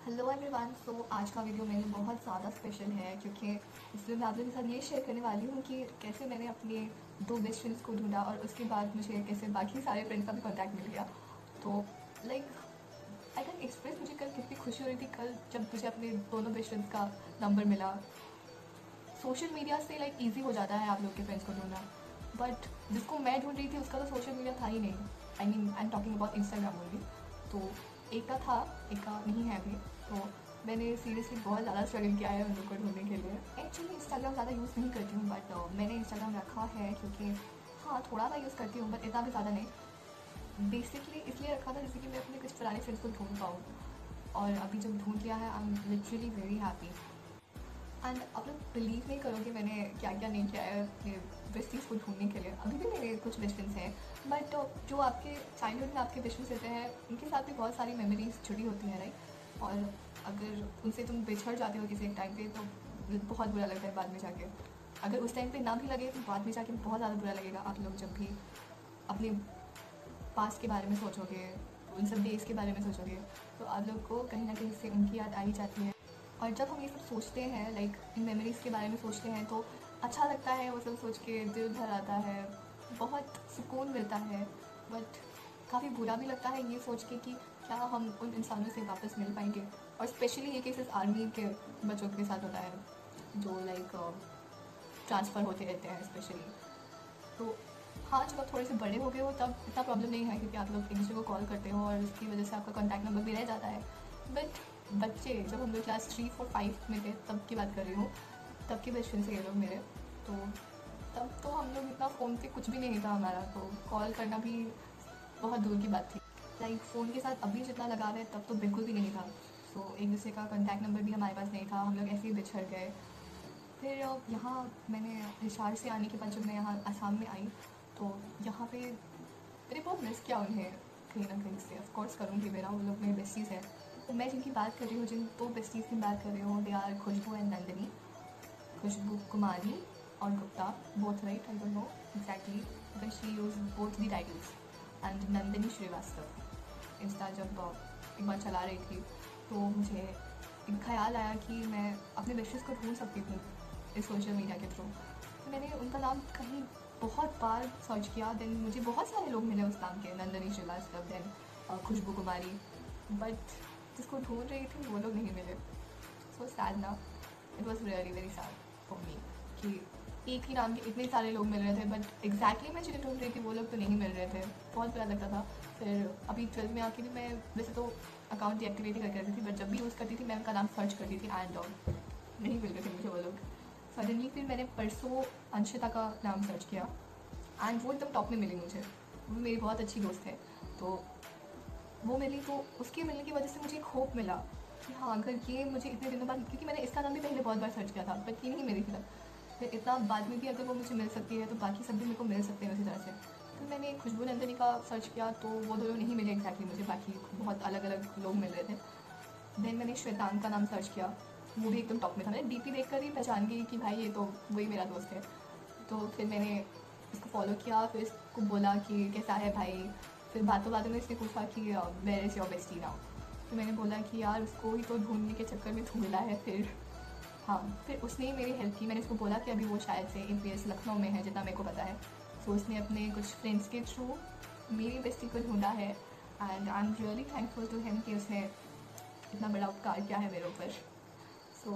Hello everyone. सो आज का video मेरे लिए बहुत ज़्यादा स्पेशल है क्योंकि इसमें मैं आप लोगों के साथ ये शेयर करने वाली हूँ कि कैसे मैंने अपने दो बेस्ट फ्रेंड्स को ढूंढा और उसके बाद मुझे कैसे बाकी सारे फ्रेंड्स का भी कॉन्टैक्ट मिल गया। तो लाइक आई कैन एक्सप्रेस मुझे कल कितनी खुशी हो रही थी कल जब मुझे अपने दोनों बेस्ट फ्रेंड्स का नंबर मिला। सोशल मीडिया से लाइक ईजी हो जाता है आप लोग के फ्रेंड्स को ढूंढना, बट जिसको मैं ढूंढ रही थी उसका तो सोशल मीडिया था ही नहीं। I am talking about Instagram only. तो एक का था, एक का नहीं है अभी। तो मैंने सीरियसली बहुत ज़्यादा स्ट्रगल किया है उन लोग को ढूंढने के लिए। एक्चुअली इंस्टाग्राम ज़्यादा यूज़ नहीं करती हूँ, बट मैंने इंस्टाग्राम रखा है क्योंकि हाँ थोड़ा सा यूज़ करती हूँ, बट इतना भी ज़्यादा नहीं। बेसिकली इसलिए रखा था जैसे कि मैं अपने कुछ पुराने फ्रेंड्स को ढूंढ पाऊँ, और अभी जब ढूंढ लिया है I am literally very happy. And आप लोग बिलीव नहीं करोगे मैंने क्या क्या नहीं किया है अपने बेस्टीज़ को ढूंढने के लिए। अभी भी मेरे कुछ बेस्ट फ्रेंड्स हैं, बट जो आपके चाइल्डहुड में आपके बेस्ट फ्रेंड्स रहते हैं उनके साथ भी बहुत सारी मेमोरीज जुड़ी होती हैं, राइट। और अगर उनसे तुम बिछड़ जाते हो किसी एक टाइम पे तो बहुत बुरा लगता है बाद में जाके। अगर उस टाइम पे ना भी लगे तो बाद में जाके बहुत ज़्यादा बुरा लगेगा। आप लोग जब भी अपने पास्ट के बारे में सोचोगे, उन सब डेज़ के बारे में सोचोगे, तो आप लोग को कहीं ना कहीं से उनकी याद आ ही जाती है। और जब हम ये सब सोचते हैं, लाइक इन मेमोरीज़ के बारे में सोचते हैं, तो अच्छा लगता है। वो सब सोच के दिल भर आता है, बहुत सुकून मिलता है। बट काफ़ी बुरा भी लगता है ये सोच के कि क्या हम उन इंसानों से वापस मिल पाएंगे। और स्पेशली ये केसेस आर्मी के बच्चों के साथ होता है जो लाइक ट्रांसफ़र होते रहते हैं स्पेशली। तो हाँ, जब आप थोड़े से बड़े हो गए हो तब इतना प्रॉब्लम नहीं है क्योंकि आप लोग एक दूसरे को कॉल करते हो और उसकी वजह से आपका कॉन्टैक्ट नंबर भी रह जाता है। बट बच्चे जब हम लोग क्लास 3, 4, 5 में थे तब की बात कर रही हूँ, तब के बेस्ट फ्रेंड्स थे ये लोग मेरे। तो तब तो हम लोग इतना फ़ोन पे कुछ भी नहीं था हमारा, तो कॉल करना भी बहुत दूर की बात थी। लाइक फ़ोन के साथ अभी जितना लगाव है तब तो बिल्कुल भी नहीं था। सो एक दूसरे का कॉन्टैक्ट नंबर भी हमारे पास नहीं था, हम लोग ऐसे ही बिछड़ गए। फिर यहाँ मैंने रिशार से आने के बाद जब मैं यहाँ आसाम में आई तो यहाँ पे मैंने बहुत मिस किया उन्हें कहीं ना कहीं से। ऑफ कोर्स करूँगी, मेरा वो लोग मेरे बेस्टीज़ हैं। तो मैं जिनकी बात कर रही हूँ, जिन दो बेस्टीज़ की बात कर रही हूँ, they are Khushbu and Nandini. Khushbu Kumari और Gupta, both right, I don't know exactly but she use both the titles. And Nandini Shrivastava. Insta जब एक बार चला रही थी तो मुझे एक ख्याल आया कि मैं अपने बेस्टीज़ को ढूंढ सकती थी इस सोशल मीडिया के थ्रू। तो मैंने उनका नाम कहीं बहुत बार सर्च किया, देन मुझे बहुत सारे लोग मिले उस नाम के, नंदिनी श्रीवास्तव, देन खुशबू कुमारी। बट जिसको ढूंढ रही थी वो लोग नहीं मिले। सो सैड ना, it was really very sad for me कि एक ही नाम के इतने सारे लोग मिल रहे थे बट एग्जैक्टली मैं जिन्हें ढूंढ रही थी वो लोग तो नहीं मिल रहे थे। बहुत बुरा लगता था। फिर अभी 12th में आके भी मैं वैसे तो अकाउंट डीएक्टिवेट ही करके रखती थी, बट जब भी यूज़ करती थी मैं उनका नाम सर्च करती थी एंड नहीं मिल रहे थे मुझे वो लोग। सडनली फिर मैंने परसों अंशिता का नाम सर्च किया एंड वो एकदम टॉप में मिली मुझे। वो मेरी बहुत अच्छी दोस्त है, तो वो मिली तो उसके मिलने की वजह से मुझे एक होप मिला कि हाँ अगर ये मुझे इतने दिनों बाद, क्योंकि मैंने इसका नाम भी पहले बहुत बार सर्च किया था बट ये नहीं मिली थी तब, फिर इतना बाद में भी अगर वो मुझे मिल सकती है तो बाकी सब भी मेरे को मिल सकते हैं उसी तरह से। फिर मैंने खुशबू नंदिनी का सर्च किया तो वो दोनों नहीं मिले एग्जैक्टली मुझे, बाकी बहुत अलग अलग लोग मिल रहे थे। देन मैंने श्वेतांग का नाम सर्च किया, वो भी एकदम टॉप में था। मैंने डीपी देख कर ही पहचान गई कि भाई ये तो वही मेरा दोस्त है। तो फिर मैंने इसको फॉलो किया, फिर इसको बोला कि कैसा है भाई। फिर बातों बातों में इसने पूछा कि where is your bestie now. तो मैंने बोला कि यार उसको ही तो ढूंढने के चक्कर में ढूंढा है। फिर हाँ, फिर उसने ही मेरी हेल्प की। मैंने उसको बोला कि अभी वो शायद से APS लखनऊ में है जितना मेरे को पता है। तो उसने अपने कुछ फ्रेंड्स के थ्रू मेरी बेस्टी को ढूंढा है and I am really thankful to him कि उसने इतना बड़ा उपकार किया है मेरे ऊपर। सो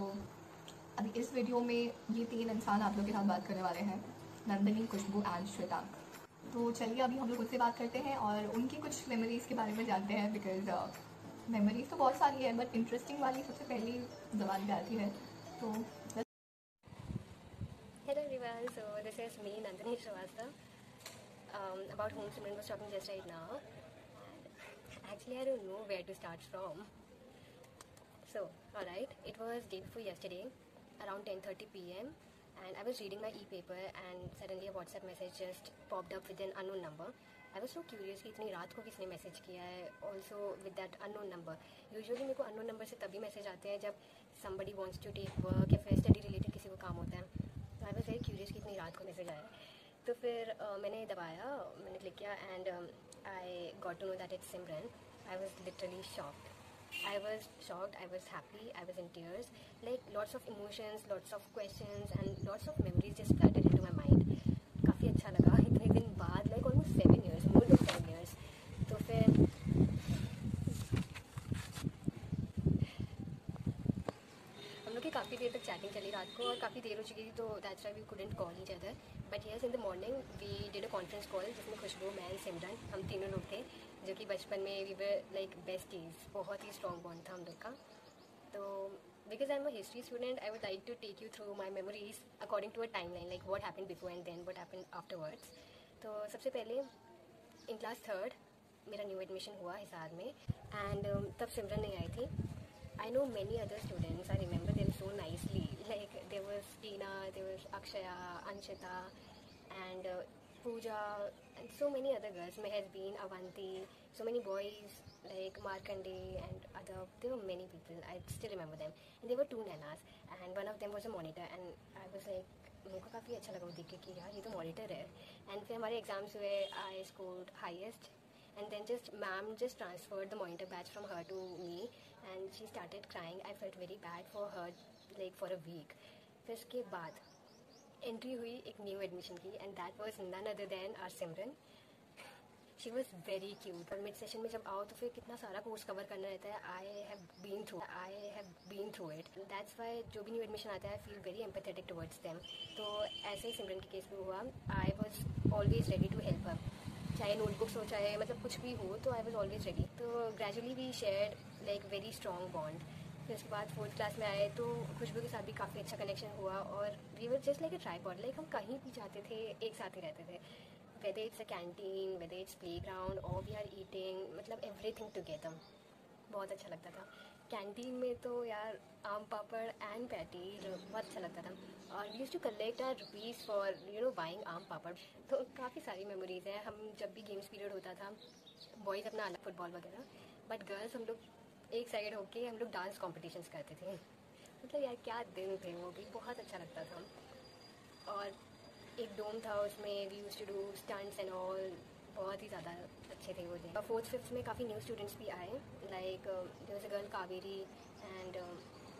अभी इस वीडियो में ये 3 इंसान आप लोग के साथ बात करने वाले हैं, नंदिनी, खुशबू एंड श्वेतांग। तो चलिए अभी हम लोग उनसे बात करते हैं और उनकी कुछ मेमोरीज़ के बारे में जानते हैं, बिकॉज मेमोरीज़ तो बहुत सारी है बट इंटरेस्टिंग वाली सबसे पहली ज़बान पे आती है। तो Hello everyone, so this is me Nandini Srivastav, about whom Simran was talking just right now. Actually I don't know where to start from. So alright, it was day before yesterday around 10:30 p.m. and I was reading my e-paper and suddenly a WhatsApp message just popped up with an unknown number. I was so curious कि इतनी रात को किसने message किया है, also with that unknown number. Usually मेरे को unknown number से तभी मैसेज आते हैं जब somebody wants to take work या फिर study related किसी को काम होता है। तो आई वॉज वेरी क्यूरियस कि इतनी रात को मैसेज आया। तो फिर मैंने दबाया, मैंने क्लिक किया and I got to know that it's Simran. I was literally shocked. I was shocked, I was happy, I was in tears. Like lots of emotions, lots of questions and lots of memories just flooded into my mind. काफ़ी अच्छा लगा इतने दिन बाद, like almost 7 years, more than 7 years. तो फिर हम लोग की काफ़ी देर तक चैटिंग चली रात को और काफ़ी देर हो चुकी थी, तो that's why we couldn't call each other. But yes, in the morning we did a conference call जिसमें खुशबू, मैं एंड सिमरन, हम तीनों लोग थे जो कि बचपन में वी वर लाइक बेस्टीज. बहुत ही स्ट्रॉन्ग बॉन्ड था हम लोग का. तो because I am a history student, I would like to take you through my memories according to a timeline, like what happen before and then what happen afterwards. तो सबसे पहले in class 3rd मेरा new admission हुआ हिसार में and तब सिमरन नहीं आई थी. I know many other students, I remember them so nicely. Like there was Tina, there was Akshaya, Anshita and Pooja and so many other girls. Meherbeen, Avanti, so many boys like Markande and other. There were many people, I still remember them. And there were 2 nanas and one of them was a monitor and I was like, मेरे को काफ़ी अच्छा लगा वो देख के कि यार ये तो मॉनिटर है. एंड फिर हमारे एग्जाम्स हुए, I scored highest and then just ma'am just transferred the monitor badge from her to me and she started crying. I felt very bad for her like for a week. फिर उसके बाद entry हुई एक new admission की and that was none other than our Simran. She was very cute. और mid session में जब आओ तो फिर कितना सारा कोर्स कवर करना रहता है. I have been through it. That's why जो भी न्यू एडमिशन आता है I feel very empathetic towards them. तो ऐसे ही सिमरन के केस में हुआ. I was always ready to help her, चाहे नोटबुक्स हो चाहे मतलब कुछ भी हो, तो आई वॉज ऑलवेज रेडी. तो gradually we shared like very strong bond. फिर उसके बाद 4th क्लास में आए तो खुशबू के साथ भी काफ़ी अच्छा कनेक्शन हुआ और we were just like a tripod. Like हम कहीं भी जाते थे एक साथ ही रहते थे, whether it's a canteen, whether it's playground or we are eating, मतलब everything together. बहुत अच्छा लगता था. कैंटीन में तो यार आम पापड़ एंड पैटी बहुत अच्छा लगता था. और we used to collect our rupees for you know buying aam papad. तो काफ़ी सारी मेमोरीज हैं. हम जब भी गेम्स पीरियड होता था, बॉयज़ अपना अलग फुटबॉल वगैरह, बट गर्ल्स हम लोग एक साइड होके हम लोग डांस कॉम्पिटिशन्स करते थे. मतलब यार क्या दिन थे वो भी, बहुत अच्छा लगता था. और एक डोम था उसमें we used to do stunts and all. बहुत ही ज़्यादा अच्छे थे वो दिन. 4th 5th में काफ़ी न्यू स्टूडेंट्स भी आए. Like there was a girl Kaveri and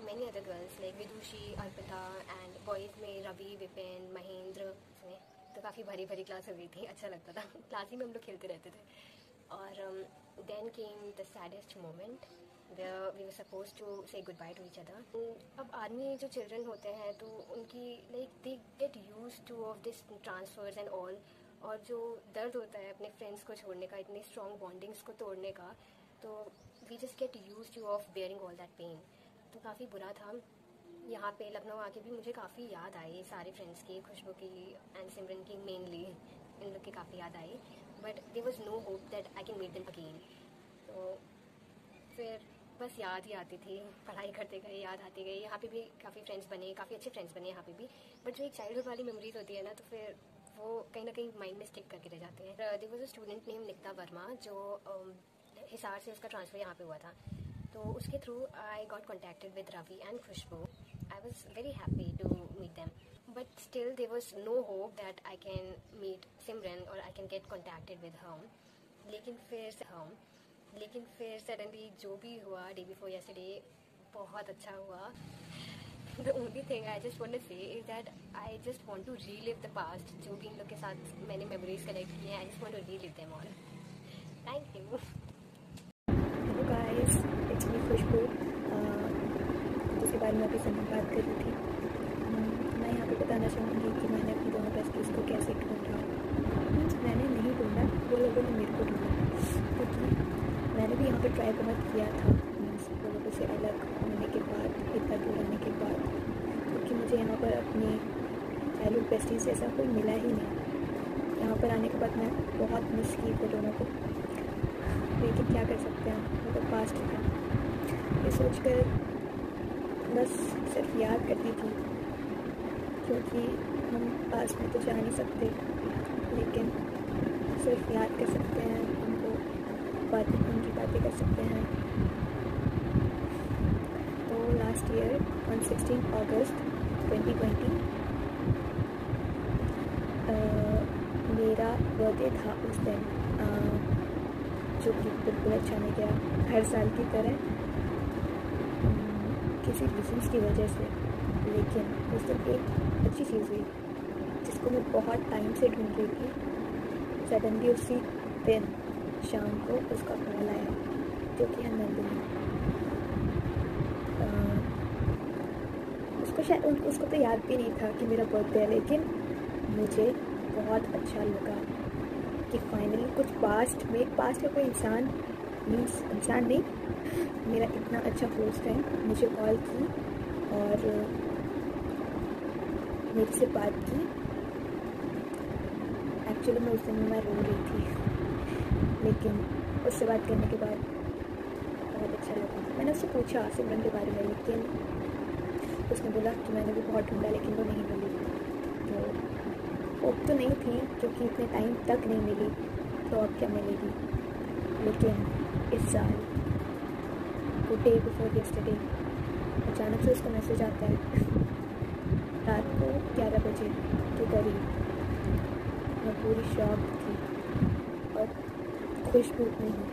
many other girls like Vidushi, Arpita and boys में रवि, विपिन, महेंद्र. इसमें तो काफ़ी भरी भरी क्लास हो गई थी. अच्छा लगता था. क्लास ही में हम लोग खेलते रहते थे. और then came the saddest moment where we were supposed to say goodbye to each other. अब आर्मी जो चिल्ड्रन होते हैं तो उनकी like they get used to of this transfers and all. और जो दर्द होता है अपने फ्रेंड्स को छोड़ने का, इतनी स्ट्रॉन्ग बॉन्डिंग्स को तोड़ने का, तो we just get used to of bearing all that pain. तो काफ़ी बुरा था. यहाँ पे लखनऊ आके भी मुझे काफ़ी याद आई सारे फ्रेंड्स की, खुशबू की एंड सिमरन की मेनली. इन लोग की काफ़ी याद आई but there was no hope that I can meet them again. तो फिर बस याद ही आती थी. पढ़ाई करते गए याद आती गई. यहाँ पे भी काफ़ी फ्रेंड्स बने, काफ़ी अच्छे फ्रेंड्स बने यहाँ पे भी. बट जो एक चाइल्डहुड वाली मेमोरीज होती है ना, तो फिर वो कहीं ना कहीं माइंड में स्टिक करके रह जाते हैं. There was a student name Nikita Verma जो हिसार से उसका ट्रांसफ़र यहाँ पे हुआ था. तो उसके through I got contacted with Ravi and Khushbu. I was very happy to meet them. But still there was no hope that I can meet Simran और I can get contacted with her. लेकिन फिर सडनली जो भी हुआ डे बिफोर यस्टरडे बहुत अच्छा हुआ. The only thing I just want to say is that I just want to relive the past. जो भी इन लोग के साथ मैंने मेमोरीज कलेक्ट की हैं, I just want to relive them all. Thank you. Hello guys, it's me Khushbu, जिसके बारे में अभी समय बात कर रही थी. मैं यहाँ पे बताना चाहूँगी कि मैंने अपनी दोनों बेस्टीज़ को कैसे ढूंढा. मैंने नहीं ढूंढा, वो लोगों ने मेरे को ढूंढा. क्योंकि मैंने भी यहाँ पे ट्राई बहुत किया था वो लोगों से अलग होने के बाद, इतना दूर आने के बाद. क्योंकि मुझे यहाँ पर अपनी चाइल्डहुड बेस्टीज़ जैसा कोई मिला ही नहीं. यहाँ पर आने के बाद मैं बहुत मिस की वो दोनों को. लेकिन क्या कर सकते हैं, वो तो पास्ट था. ये सोचकर बस सिर्फ याद करती थी. क्योंकि हम पास में तो जा नहीं सकते, लेकिन सिर्फ याद कर सकते हैं. उनकी बातें कर सकते हैं. तो लास्ट ईयर ऑन 16 अगस्त 2020 मेरा बर्थडे था उस दिन, जो कि बिल्कुल अच्छा नहीं गया. हर साल की तरह किसी रीजन्स की वजह से, लेकिन उस दिन एक अच्छी चीज़ हुई जिसको मैं बहुत टाइम से ढूंढ रही थी। सडनली उसी दिन शाम को उसका कॉल आया, जो कि है नंदिनी। उसको शायद उसको तो याद भी नहीं था कि मेरा बर्थडे है, लेकिन मुझे बहुत अच्छा लगा कि फाइनली कुछ पास्ट का कोई इंसान नहीं, मेरा इतना अच्छा दोस्त है, मुझे कॉल की और मेरे से बात की। एक्चुअली मैं उस दिन मैं रो रही थी, लेकिन उससे बात करने के बाद बहुत अच्छा लगा। मैंने उससे पूछा सिमरन के बारे में, लेकिन उसने बोला कि मैंने भी बहुत ढूंढा लेकिन वो नहीं मिली। तो होप तो नहीं थी, क्योंकि इतने टाइम तक नहीं मिली, तो अब क्या मिलेगी। लेकिन इस साल वो डे बिफोर यस्टरडे अचानक से उसका मैसेज आता है रात को 11 बजे के करीब। मैं पूरी शॉक थी और खुश भी उतनी हूँ।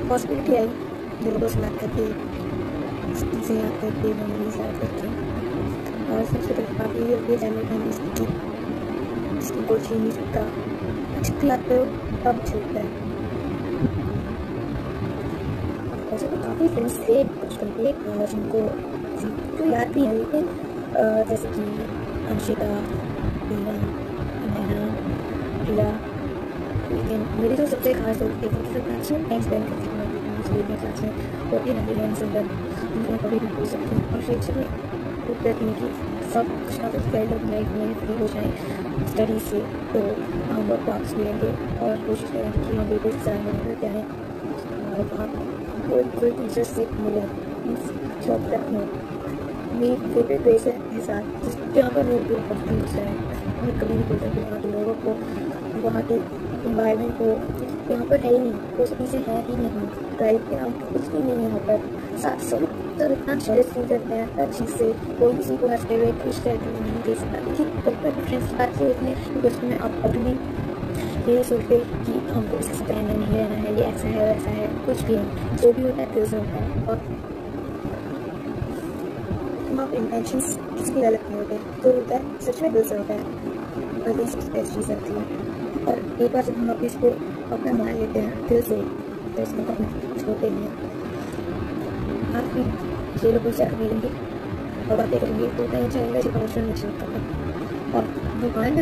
पॉसिबिलिटी आई दिल को सुना करके, चीज़ें याद करके, मेमोरीज याद करके, और सबसे पहले काफ़ी ये फैमिली मैंने इसकी कोई छीन नहीं सकता। अच्छी याद करो तब छूटता है। वैसे तो काफ़ी फ्रेंड्स थे बचपन के जिनको याद नहीं है, लेकिन जैसे कि अंशिता, मीना, नैना, प्रिया। लेकिन मेरी जो सबसे खास दोस्त थी, सबसे क्लास में टाइम स्पेंड करती थी मैं क्लास में, वो थी नंदिनी सिंगर, उनको कभी भी भूल सकती हूँ। और शिक्षा में रहती है कि सब कुछ ना कुछ पहले लाइफ में फ्री हो जाए स्टडी से, तो हम लोग वापस मिलेंगे और कोशिश करेंगे कि हम बिल्कुल एग्जाम में क्या है और वहाँ कोई टीचर से मिले जॉब तक हो। मेरी फेवरेट प्लेस है एहसास, जहाँ पर लोग बहुत पीस है। मैं कभी नहीं बोल सकती वहाँ के लोगों को, वहाँ के इन्वायरमेंट को। यहाँ पर है ही नहीं, वो सब चीज़ें हैं ही नहीं, ड्राइव के नाम कुछ भी नहीं है यहाँ पर। साथ सब तो इतना जेलस फील करते हैं हर चीज़ से, कोई किसी को हंसते हुए खुश करके नहीं दे सकता। लेकिन बचपन में फ्रेंड्स बात से इतने बचपन में आप अपनी ये सोचते कि हमको इससे रहना नहीं रहना है, ये ऐसा है वैसा है, कुछ भी नहीं, जो भी होता है दिल से होता है। और आप इंटेंशंस किसी भी गलत नहीं होते, जो होता है सच में दिल से होता है, और ये सबसे बेस्ट चीज़ होती है। और एक बार जब हम अपने इसको अपना मान लेते हैं दिल से, तो इसमें कभी कुछ होते नहीं हैं। आप भी ये लोगों से मिलेंगे और बातें करेंगे, तो नहीं चाहेंगे कि प्रमोशन नहीं होता। और भगवान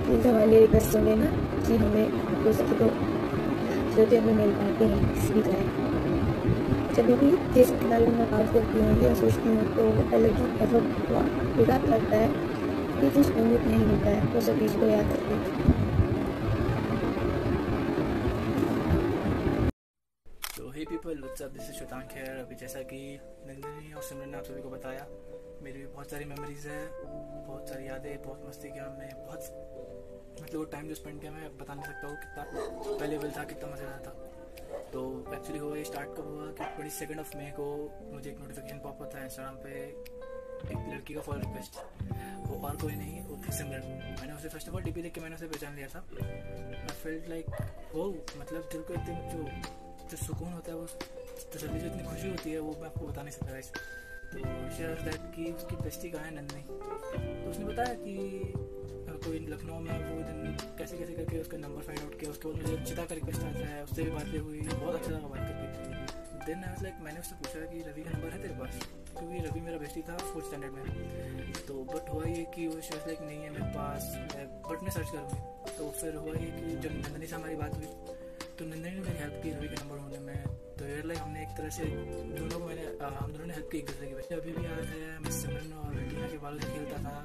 प्लीज़ हमारे रिक्वेस्ट सुने ना कि हमें हो सके तो जो हमें मिल पाते हैं किसी भी तरह। जब भी जिस बारे में बात करती हूँ या सोचती हूँ, तो अलग ही मतलब बुरा लगता है कि कुछ उम्मीद नहीं होता है वो सब चीज़ को याद करके। Hey people, what's up, this is Shatank here. अभी जैसा कि नंदिनी और सिमरन ने आप सभी को बताया, मेरी भी बहुत सारी मेमोरीज है, बहुत सारी यादें, बहुत मस्ती किया हमने, बहुत मतलब वो टाइम जो स्पेंड किया मैं बता नहीं सकता हूँ कितना वैल्यूएबल था, कितना मज़ेदार था। तो एक्चुअली हुआ ये स्टार्ट कब हुआ कि 22 मई को मुझे एक नोटिफिकेशन पॉप होता है इंस्टाग्राम पे, एक लड़की का फॉलो रिक्वेस्ट। वो और कोई नहीं, वो थी सिमरन। मैंने उसे फर्स्ट ऑफ ऑल डीपी देख के मैंने उसे पहचान लिया था। आई फेल्ट लाइक वो मतलब दिल को एकदम जो सुकून होता है, वो तसल्ली जो इतनी खुशी होती है, वो मैं आपको बता नहीं सकता गाइस। तो शेयर दैट कि उसकी बेस्टी कहाँ है, नंदिनी। तो उसने बताया कि कोई लखनऊ में वो दिन कैसे कैसे करके उसका नंबर फाइंड आउट किया। उसके बाद मुझे चिता का रिक्वेस्ट आता है, उससे भी बातें हुई, बहुत अच्छा लगा बात करके। देन आई वाज लाइक, मैंने उससे पूछा कि रवि का नंबर है तेरे पास, क्योंकि रवि मेरा बेस्टी था 4th स्टैंडर्ड में। तो बट हुआ ये कि वो शेयर लाइक नहीं है मेरे पास, बट मैं सर्च करूँगी। तो फिर हुआ ये कि जब नंदिनी से हमारी बात हुई, तो नंदिनी ने मेरी हेल्प की रवि का नंबर ढूंढने में। तो यार लाइक हमने एक तरह से हम दोनों ने हेल्प की एक दूसरे की। वैसे अभी भी याद है, मैं सिमरन और टीना के बालों से खेलता था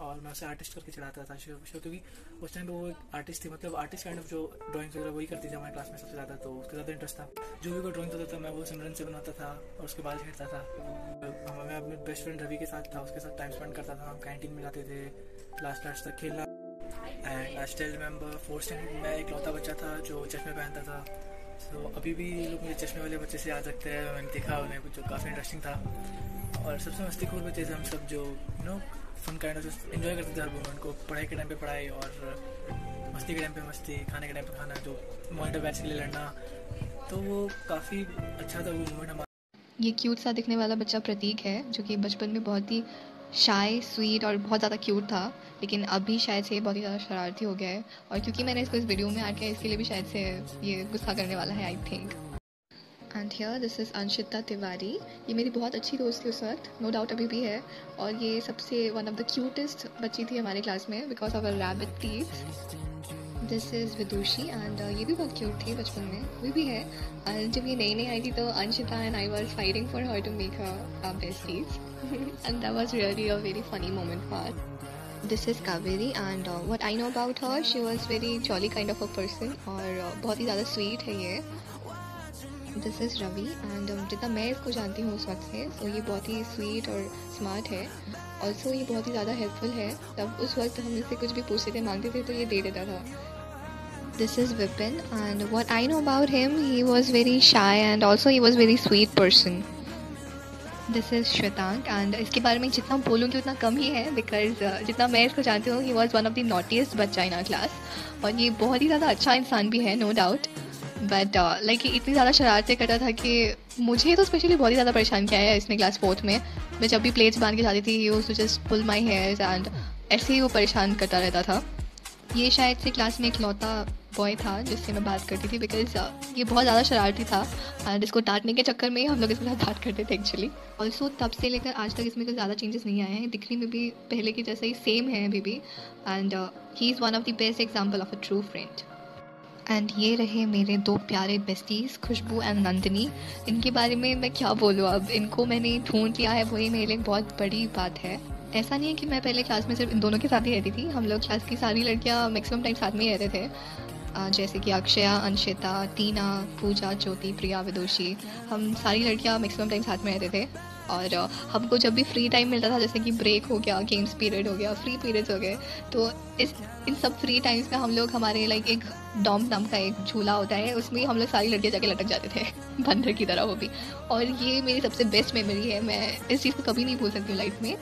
और मैं उसे आर्टिस्ट करके चढ़ाता था शो, क्योंकि उस टाइम पे वो एक आर्टिस्ट थी, मतलब आर्टिस्ट काइंड ऑफ जो ड्राइंग्स वगैरह वही करती थी हमारे क्लास में सबसे ज़्यादा। तो उसका ज़्यादा इंटरेस्ट था, जो भी कोई ड्राइंग होता था मैं वो सिमरन से बनाता था और उसके बाल छेड़ता था। मैं अपने बेस्ट फ्रेंड रवि के साथ था, उसके साथ टाइम स्पेंड करता था। हम कैंटीन में जाते थे क्लास तक खेलना। And I still remember 4th standard में एक लौता बच्चा था जो चश्मे पहनता था। तो अभी भी लोग मुझे चश्मे वाले बच्चे से याद रखते हैं, मैंने देखा उन्हें कुछ जो काफ़ी इंटरेस्टिंग था। और सबसे मस्तीखोर बच्चे थे हम सब, जो फन काइंड ऑफ एंजॉय करते थे हर मोमेंट को। पढ़ाई के टाइम पे पढ़ाई और मस्ती के टाइम पे मस्ती, खाने के टाइम पे खाना, जो मॉनिटर बैच के लिए लड़ना। तो वो काफ़ी अच्छा था वो मोमेंट हमारा। ये क्यूट सा दिखने वाला बच्चा प्रतीक है, जो कि बचपन में बहुत ही शाय, स्वीट और बहुत ज़्यादा क्यूट था, लेकिन अभी शायद से बहुत ही ज़्यादा शरारती हो गया है। और क्योंकि मैंने इसको इस वीडियो में ऐड किया, इसके लिए भी शायद से ये गुस्सा करने वाला है, I think. And here this is Anshita Tiwari. ये मेरी बहुत अच्छी दोस्त थी उस वक्त, नो डाउट अभी भी है, और ये सबसे वन ऑफ द क्यूटेस्ट बच्ची थी हमारे क्लास में because of a rabbit teeth. This is Vidushi and ये भी बहुत क्यूट थी बचपन में, अभी भी है। एंड जब ये नई नई आई थी तो Anshita and I was fighting for her to make her besties and that was really a very funny moment for us. This is Kaveri and what I know about her, she was very jolly kind of a person और बहुत ही ज़्यादा sweet है ये. This is Ravi and जितना मैं इसको जानती हूँ उस वक्त से, सो ये बहुत ही स्वीट और स्मार्ट है. ऑल्सो ये बहुत ही ज़्यादा हेल्पफुल है. तब उस वक्त हम इससे कुछ भी पूछते थे, मांगते थे तो ये दे देता था. This is Vipin and what I know about him, he was very shy and also he was very sweet person. This is Shwetank and इसके बारे में जितना बोलूँगी उतना कम ही है because जितना मैं इसको जानती हूँ, he was one of the naughtiest बच्चा in our class और ये बहुत ही ज़्यादा अच्छा इंसान भी है, no doubt. बट लाइक इतनी ज़्यादा शरारतें करता था कि मुझे तो स्पेशली बहुत ही ज़्यादा परेशान किया है इसने क्लास 4th में. मैं जब भी प्लेट्स बांध के जाती थी, he used to just pull my hairs and ऐसे ही वो परेशान करता रहता था. ये शायद से क्लास में इकलौता बॉय था जिससे मैं बात करती थी बिकॉज ये बहुत ज़्यादा शरारती था एंड इसको डांटने के चक्कर में हम लोग इसके साथ बात करते थे एक्चुअली. ऑल्सो तब से लेकर आज तक इसमें कोई ज़्यादा चेंजेस नहीं आए हैं, दिखने में भी पहले के जैसा ही सेम है अभी भी. And he is one of the best example of a true friend. And ये रहे मेरे दो प्यारे बेस्टीज़ खुशबू एंड नंदिनी. इनके बारे में मैं क्या बोलूँ, अब इनको मैंने ढूंढ लिया है, वही मेरे लिए बहुत बड़ी बात है. ऐसा नहीं है कि मैं पहले क्लास में सिर्फ इन दोनों के साथ ही रहती थी, हम लोग क्लास की सारी लड़कियां मैक्सिमम टाइम साथ में ही रहते थे. जैसे कि अक्षया, अंशिता, टीना, पूजा, ज्योति, प्रिया, विदुषी, हम सारी लड़कियां मैक्सिमम टाइम साथ में रहते थे. और हमको जब भी फ्री टाइम मिलता था, जैसे कि ब्रेक हो गया, गेम्स पीरियड हो गया, फ्री पीरियड्स हो गए, तो इन सब फ्री टाइम्स में हम लोग हमारे लाइक एक डॉम नाम का एक झूला होता है, उसमें हम लोग सारी लड़कियां जाके लटक जाते थे बंदर की तरह वो भी. और ये मेरी सबसे बेस्ट मेमोरी है, मैं इस चीज़ को कभी नहीं भूल सकती हूँ लाइफ में.